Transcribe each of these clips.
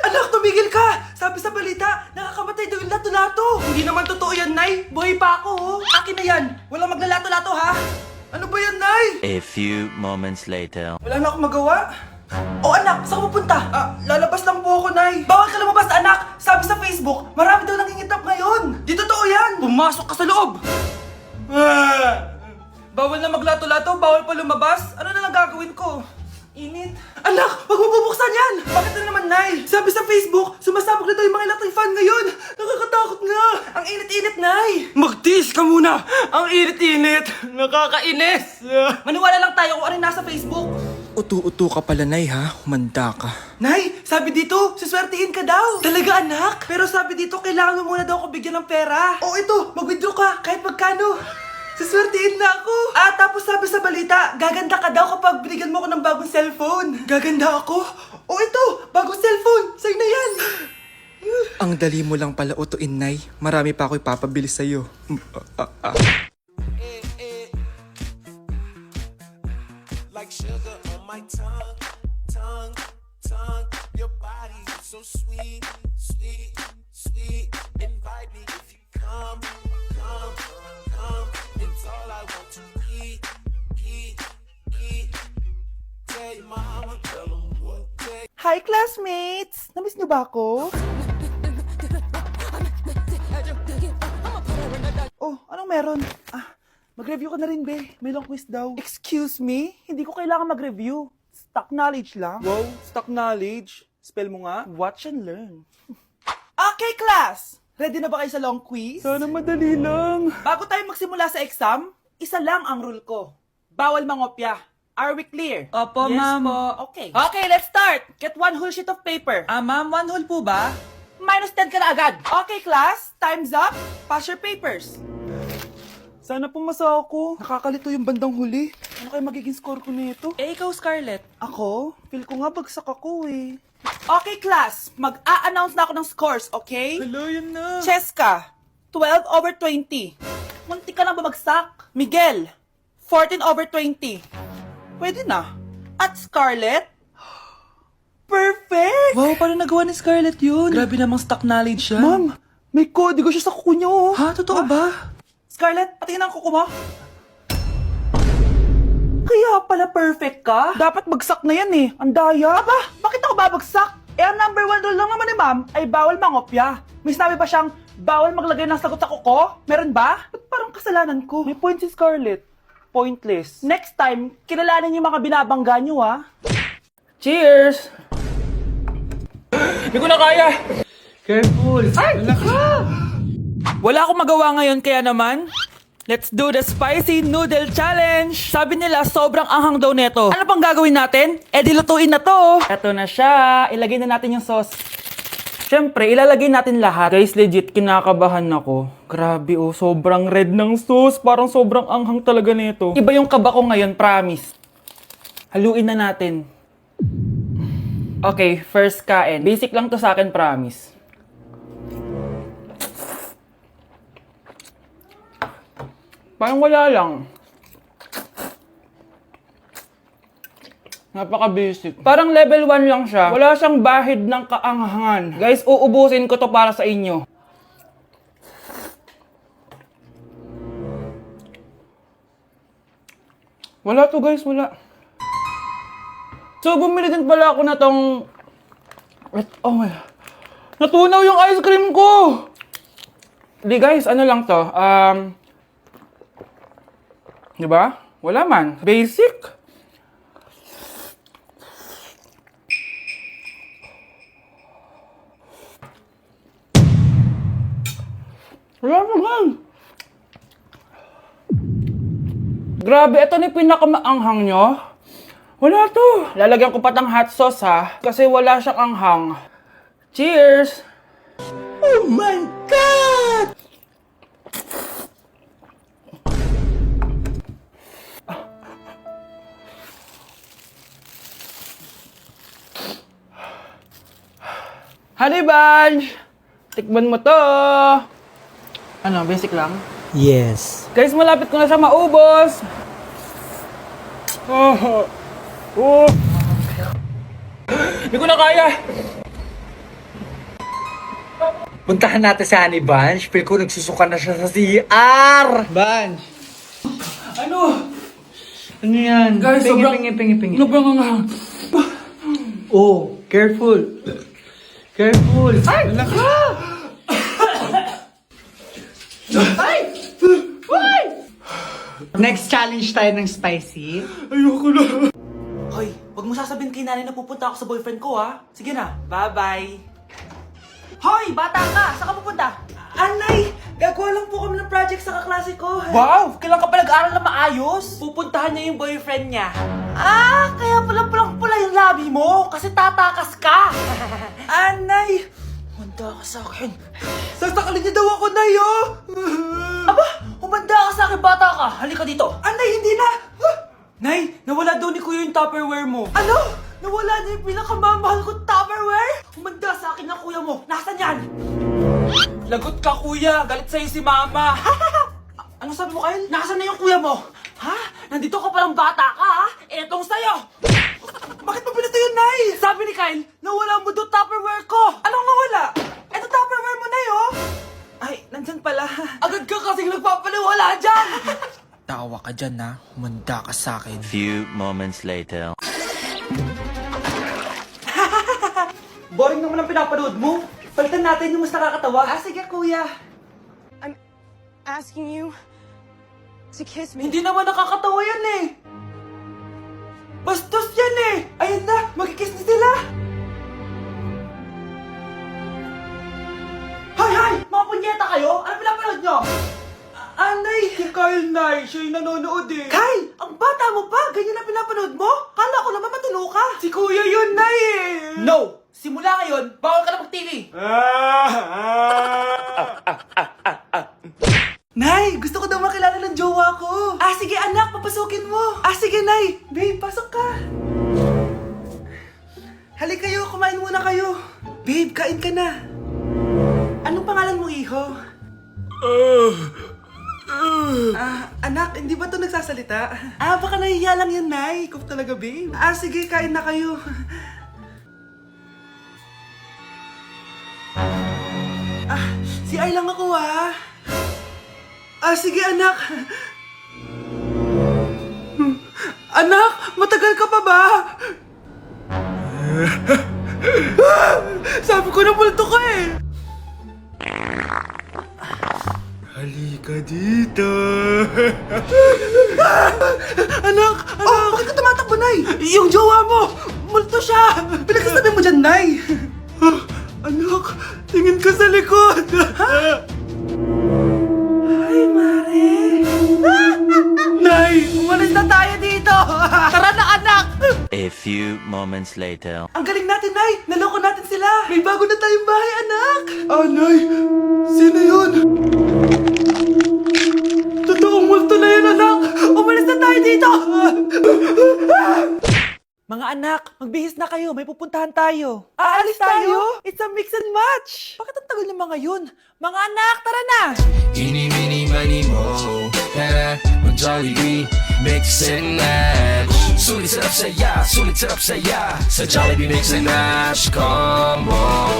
Anak, tumigil ka! Sabi sa balita, nakakamatay daw yung lato-lato. Hindi naman totoo yan, Nay. Buhay pa ako, oh. Akin na yan. Walang maglalato-lato, ha? Ano ba yan, Nay? A few moments later. Wala na akong magawa. Oh, anak, saan ka pupunta? Lalabas lang po ako, Nay. Bawal ka lumabas, anak. Sabi sa Facebook, marami daw nangingitap ngayon. Di totoo yan. Pumasok ka sa loob. Bawal na maglato-lato, bawal pa lumabas. Ano na lang gagawin ko? Init. Anak, wag mo bubuksan yan! Bakit na naman, Nay? Sabi sa Facebook, sumasabog na daw yung mga electric fan ngayon. Nakakatakot nga. Ang init-init, Nay. Magtiis ka muna. Ang init-init. Nakakainis. Maniwala lang tayo kung ano yung nasa Facebook. Utu-utu ka pala, Nay, ha? Humanda ka. Nay, sabi dito, siswertihin ka daw. Talaga, anak? Pero sabi dito, kailangan mo muna daw ako bigyan ng pera. O ito, mag-withdraw ka, kahit magkano. Siswertihin na ako. Tapos sabi sa balita, gaganda ka daw kapag binigyan mo ako ng bagong cellphone. Gaganda ako? O ito, bagong cellphone. Sa'yo na yan. Ang dali mo lang pala utuin, Nay. Marami pa ako ipapabili sa'yo. Like sugar on my tongue, tongue, tongue. Your body is so sweet, sweet, sweet. Invite me if you come, come, come. It's all I want to eat, eat, eat. Tell your mama, tell them what they. Hi, classmates! Namiss niyo ba ako? Oh, anong meron? Mag-review ka na rin, be. May long quiz daw. Excuse me? Hindi ko kailangan mag-review. Stock knowledge lang. Wow, stock knowledge. Spell mo nga. Watch and learn. Okay, class! Ready na ba kayo sa long quiz? Sana madali lang. Bago tayo magsimula sa exam, isa lang ang rule ko. Bawal mangopya. Are we clear? Opo, Yes ma'am. po. Okay. Okay, let's start. Get one whole sheet of paper. Ma'am, 1 whole po ba? Minus 10 ka na agad. Okay, class. Time's up. Pass your papers. Sana pumasa ako. Nakakalito yung bandang huli. Ano kaya magiging score ko nito? Eh, ikaw, Scarlett. Ako? Feel ko nga bagsak ako eh. Okay, class. Mag-a-announce na ako ng scores, okay? Hello, yun na. Cheska, 12/20. Munti ka lang bumagsak. Miguel, 14/20. Pwede na. At Scarlett, perfect! Wow, paano nagawa ni Scarlett yun? Grabe namang stock knowledge siya. Ma'am, may kodigo siya sa kuko niya, oh. Ha? Totoo ba? Scarlett, patingin ang kuko mo. Kaya pala perfect ka? Dapat bagsak na yan eh. Ang daya. Aba, bakit ako babagsak? Eh, ang number 1 rule lang naman ni ma'am ay bawal mangopya. May sinabi pa siyang bawal maglagay ng sagot sa kuko? Meron ba? Ba't parang kasalanan ko? May point si Scarlett. Pointless. Next time, kilalanin yung mga binabangga nyo, ha? Cheers! Hindi ko na kaya! Careful! Ay! Wala akong magawa ngayon, kaya naman, let's do the spicy noodle challenge! Sabi nila, sobrang anghang daw neto. Ano pang gagawin natin? Eh, dilutuin na to! Eto na siya. Ilagay na natin yung sauce. Siyempre, ilalagay natin lahat. Guys, legit, kinakabahan ako. Grabe oh, sobrang red ng sauce. Parang sobrang anghang talaga nito. Iba yung kaba ko ngayon, promise. Haluin na natin. Okay, first kain. Basic lang to sa akin, promise. Parang wala lang. Napaka-basic. Parang level 1 lang siya. Wala siyang bahid ng kaanghangan. Guys, uubusin ko to para sa inyo. Wala to guys, wala. So, bumili din pala ako na tong... Oh my... Natunaw yung ice cream ko! Di guys, ano lang to? Di ba? Wala man. Basic. Wala naman. Grabe, ito na yung pinakamaanghang nyo. Wala to. Lalagyan ko pa ng hot sauce ha. Kasi wala siyang anghang. Cheers! Oh my God! Honey Bunch! Tikman mo to! Ano, basic lang? Yes. Guys, malapit ko na siya maubos! Oh! Oh! Hindi ko na kaya! Puntahan natin si Honey Bunch. Feel ko nagsusuka na siya sa CR. Bunch! Ano? Ano yan? Guys, pingi. Sobrang anghang. Oh, careful. Careful. Ay! Ay! Next challenge tayo ng spicy. Hoy, wag mo sasabihin kay nanay na pupunta ako sa boyfriend ko, ha? Sige na, bye-bye. Hoy, bata ka! Saan ka pupunta? Anay, gagawa lang po kami ng project sa kaklase ko. Wow, kailan ka pa nag-aral na maayos? Pupuntahan niya yung boyfriend niya. Ah, kaya pula yung labi mo kasi tatakas ka. Anay, humanda ka sa akin. Sasakalin niya daw ako, Nay, oh. Aba, humanda ka sa akin, bata ka. Halika dito. Anay, hindi na. Nay, nawala daw ni Kuya yung Tupperware mo. Ano? Nawala niya yung pinakamamahal kong Tupperware? Humanda sa akin ng kuya mo. Nasaan yan? Lagot ka, kuya. Galit sa'yo si mama. Ano sabi mo, Kyle? Nasaan na yung kuya mo? Ha? Nandito ka palang bata ka, ha? Etong sa'yo. Bakit mo pinito yun, Nay? Sabi ni Kyle, nawala mo doon Tupperware ko. Anong nawala? Eto Tupperware mo, Nay, oh. Ay, nandyan pala. Agad ka kasing nagpapaliwala dyan. Tawa ka dyan ha, humanda ka sa akin. Few moments later. Boring naman ang pinapanood mo. Palitan natin yung mas nakakatawa. Ah, sige, kuya. Asking you to kiss me. Hindi naman nakakatawa yan eh. Bastos yan eh. Ayun na, magkikiss na sila. Hay! Mga punyeta kayo? Ano pinapanood nyo? Anay! Si Kyle, Nay. Siya yung nanonood eh. Kyle! Ang bata mo pa! Ganyan na pinapanood mo? Kala ko naman matino ka. Si Kuya yun, Nay eh. No! Simula ngayon, bawal ka na mag-TV. Nay, gusto ko daw makilala ng jowa ko. Ah, sige anak, papasukin mo. Ah, sige Nay. Babe, pasok ka. Halika kayo, kumain muna kayo. Babe, kain ka na. Anong pangalan mo, iho? Anak, hindi ba ito nagsasalita? Ah, baka nahihiya lang yan, Nay. Ikaw talaga, babe. Ah, sige, kain na kayo. Ah, si Ay lang ako, ah. Ah, sige, anak. Anak, matagal ka pa ba? Sabi ko na multo ka eh. Halika dito. Anak! Oh, bakit ka tumatakbo, Nay? Yung jowa mo! Multo siya! Pinagsasabi mo dyan, Nay! Anak, tingin ka sa likod! Ha? Ay, Mare! Nay, umalis na tayo dito! Tara na, anak! A few moments later. Ang galing natin, Nay! Naloko natin sila! May bago na tayong bahay, anak! Ah, Nay! Sino yun? Totoong multo na yun, anak! Umalis na tayo dito! Mga anak, magbihis na kayo. May pupuntahan tayo. Aalis tayo? It's a mix and match. Bakit ang tagal ng mga yun? Mga anak, tara na! Eeny, meeny, miny, mo. Tara, mag-Jollibee, mix and match. Sulit sarap saya. Sa Jollibee mix and match combo.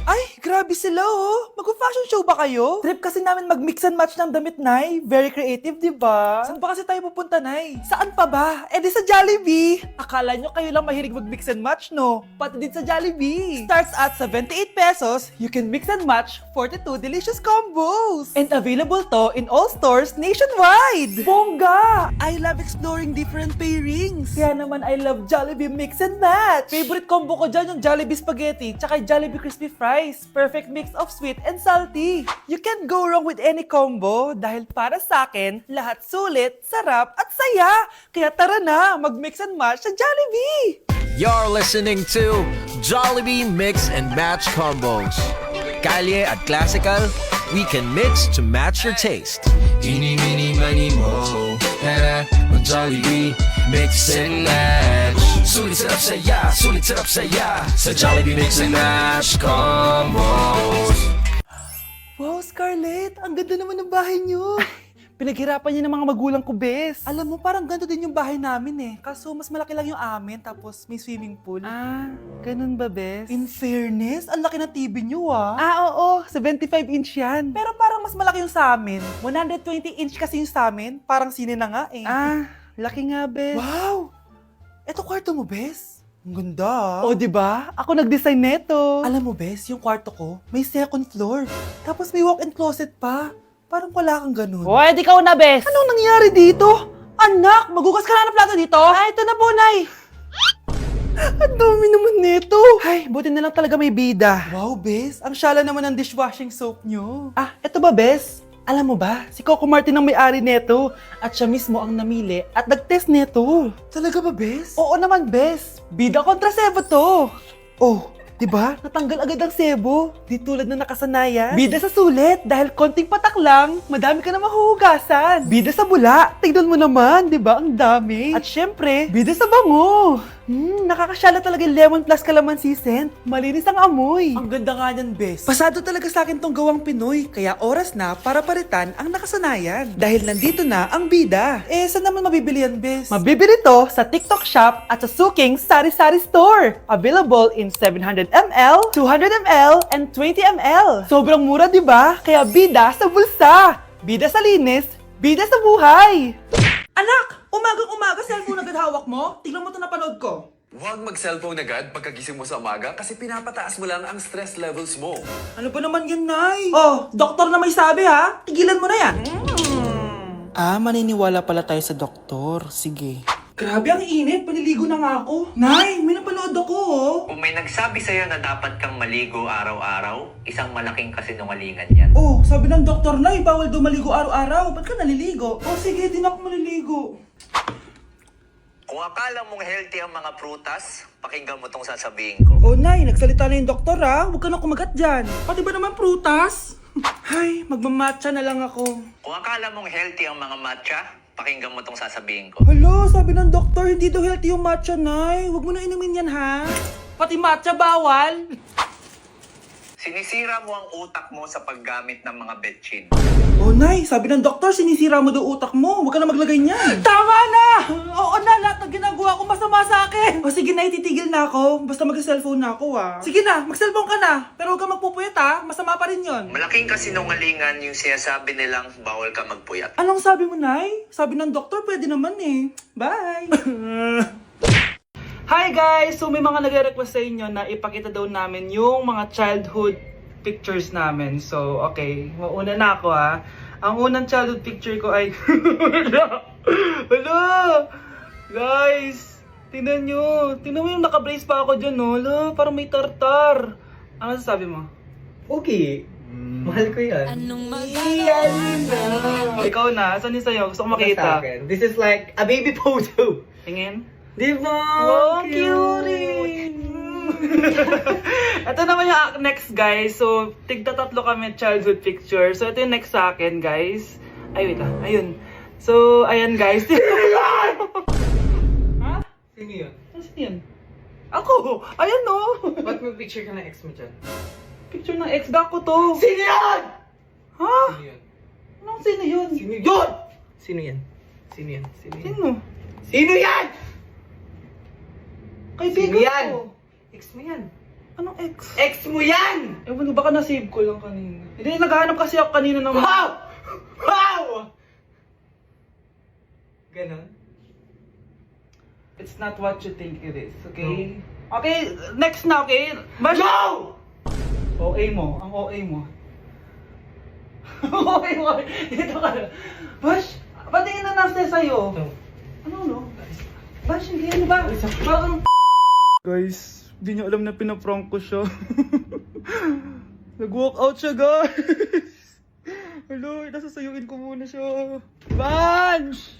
Ay, grabe sila oh. Mag-fashion show ba kayo? Trip kasi namin mag-mix and match ng damit, Nay. Very creative, di ba? Saan ba kasi tayo pupunta, Nay? Saan pa ba? Eh di sa Jollibee. Akala nyo kayo lang mahilig mag-mix and match, no? Pati din sa Jollibee. Starts at 78 pesos, you can mix and match 42 delicious combos. And available to in all stores nationwide. Bongga! I love exploring different pairings. Kaya naman I love Jollibee mix and match. Favorite combo ko dyan yung Jollibee spaghetti tsaka yung Jollibee crispy fries. Perfect mix of sweet and salty. You can't go wrong with any combo dahil para sa akin, lahat sulit, sarap at saya. Kaya tara na, mag-mix and match sa Jollibee! You're listening to Jollibee Mix and Match Combos. Kalye at classical, we can mix to match your taste. Eeny, meeny, miny, mo. Tara, mag-Jollibee, mix and match. Sulit sarap saya. Sa Jollibee mix and match combo. Wow, Scarlett! Ang ganda naman ng bahay niyo! Pinaghirapan niya ng mga magulang ko, bes. Alam mo, parang ganito din yung bahay namin eh. Kaso mas malaki lang yung amin, tapos may swimming pool. Ah, ganun ba, bes? In fairness, ang laki ng TV niyo ah. Ah, oo, 75-inch yan. Pero parang mas malaki yung sa amin. 120-inch kasi yung sa amin, parang sine na nga eh. Ah, laki nga, bes. Wow! Eto kwarto mo, bes. Ang ganda. O, di ba? Ako nag-design neto. Alam mo, bes, yung kwarto ko, may second floor. Tapos may walk-in closet pa. Parang wala kang ganun. O, edi ikaw na, bes. Anong nangyari dito? Anak, magugas ka na ng plato dito? Ay, ito na po, Nay. Ang dami naman nito. Ay, buti na lang talaga may bida. Wow, bes. Ang syala naman ng dishwashing soap nyo. Ah, eto ba, bes? Alam mo ba, si Coco Martin ang may-ari neto. At siya mismo ang namili at nag-test neto. Talaga ba, bes? Oo naman, bes. Bida kontra sebo to. Oh, diba? Natanggal agad ang sebo. Di tulad na nakasanayan. Bida sa sulit. Dahil konting patak lang, madami ka na mahuhugasan. Bida sa bula. Tignan mo naman, diba? Ang dami. At syempre, bida sa bango. Nakakasyala talaga yung lemon plus calamansi scent. Malinis ang amoy. Ang ganda nga niyan, bes. Pasado talaga sa akin tong gawang Pinoy. Kaya oras na para palitan ang nakasanayan. Dahil nandito na ang bida. Eh, saan naman mabibili yan, bes? Mabibili to sa TikTok Shop at sa Suking Sari Sari Store. Available in 700 ml, 200 ml, and 20 ml. Sobrang mura, di ba? Kaya bida sa bulsa. Bida sa linis. Bida sa buhay. Anak! Umagang-umaga, cellphone agad hawak mo? Tignan mo ito napanood ko. Huwag mag-cellphone agad pagkagising mo sa umaga kasi pinapataas mo lang ang stress levels mo. Ano ba naman yan, Nay? Oh, doktor na may sabi ha. Tigilan mo na yan. Ah, maniniwala pala tayo sa doktor. Sige. Grabe, ang init. Paniligo na nga ako. Nay, may napanood ako oh. Kung may nagsabi sa'yo na dapat kang maligo araw-araw, isang malaking kasinungalingan yan. Oh, sabi ng doktor, Nay, bawal daw maligo araw-araw. Ba't ka naliligo? Oh, sige, di na ako maliligo. Kung akala mong healthy ang mga prutas, pakinggan mo tong sasabihin ko. Oh, Nay, nagsalita na yung doktor ha. Huwag ka na kumagat dyan. Pati ba naman prutas? Ay, magmamatcha na lang ako. Kung akala mong healthy ang mga matcha, pakinggan mo tong sasabihin ko. Hala, sabi ng doktor, hindi daw healthy yung matcha, Nay. Huwag mo na inumin yan, ha? Pati matcha bawal? Sinisira mo ang utak mo sa paggamit ng mga betchin. Oh, Nay, sabi ng doktor, sinisira mo daw utak mo. Huwag ka na maglagay niyan. Tama na! Oo na, lahat ng ginagawa ko masama sa akin. O sige, Nay, titigil na ako. Basta mag-cellphone na ako, ha? Sige na, mag-cellphone ka na. Pero huwag ka magpupuyat, ha? Masama pa rin yon. Malaking kasinungalingan yung sinasabi nilang bawal ka magpuyat. Anong sabi mo, Nay? Sabi ng doktor, pwede naman eh. Bye! Hi guys! So may mga nagre-request sa inyo na ipakita daw namin yung mga childhood pictures namin. So okay, mauna na ako ha. Ang unang childhood picture ko ay... Hala! Guys! Tingnan nyo! Tingnan mo yung naka-brace pa ako dyan, no? Hala, parang may tartar. Ano sasabi mo? Okay. Mahal ko yan. Ikaw na, saan yung sa'yo? Gusto ko makita. This is like a baby photo. Tingin? Di ba? Wow, cute! Ito naman yung next, guys. So, tigda tatlo kami childhood picture. So, ito yung next sa akin, guys. Ay, wait lang. Ayun. So, ayan, guys. Ha? Sino yun? Sino yun? Ako! Ayan, no! Ba't may picture ka ng ex mo dyan? Picture ng ex ko to. Sino yan? Ha? Sino yun? Anong sino yun? Sino yun? Sino yan? Sino yan? Sino yan? Sino? Sino yan? Kaibigan Sino yan? ko. Ex mo yan. Anong ex? Ex mo yan! Ewan, baka na-save ko lang kanina. Hindi, naghahanap kasi ako kanina ng... Wow! Wow! Ganon? It's not what you think it is, okay? Okay, next na, okay? Bash! No! OA mo, ang OA mo. OA mo, dito ka na. Bash, patingin na nasa sa'yo. No. Ano, no? Bash, hindi, ano ba? Parang... Guys, hindi niyo alam na pinaprank ko siya. Nag-walk out siya, guys. Hello, nasasayuin ko muna siya. Bash!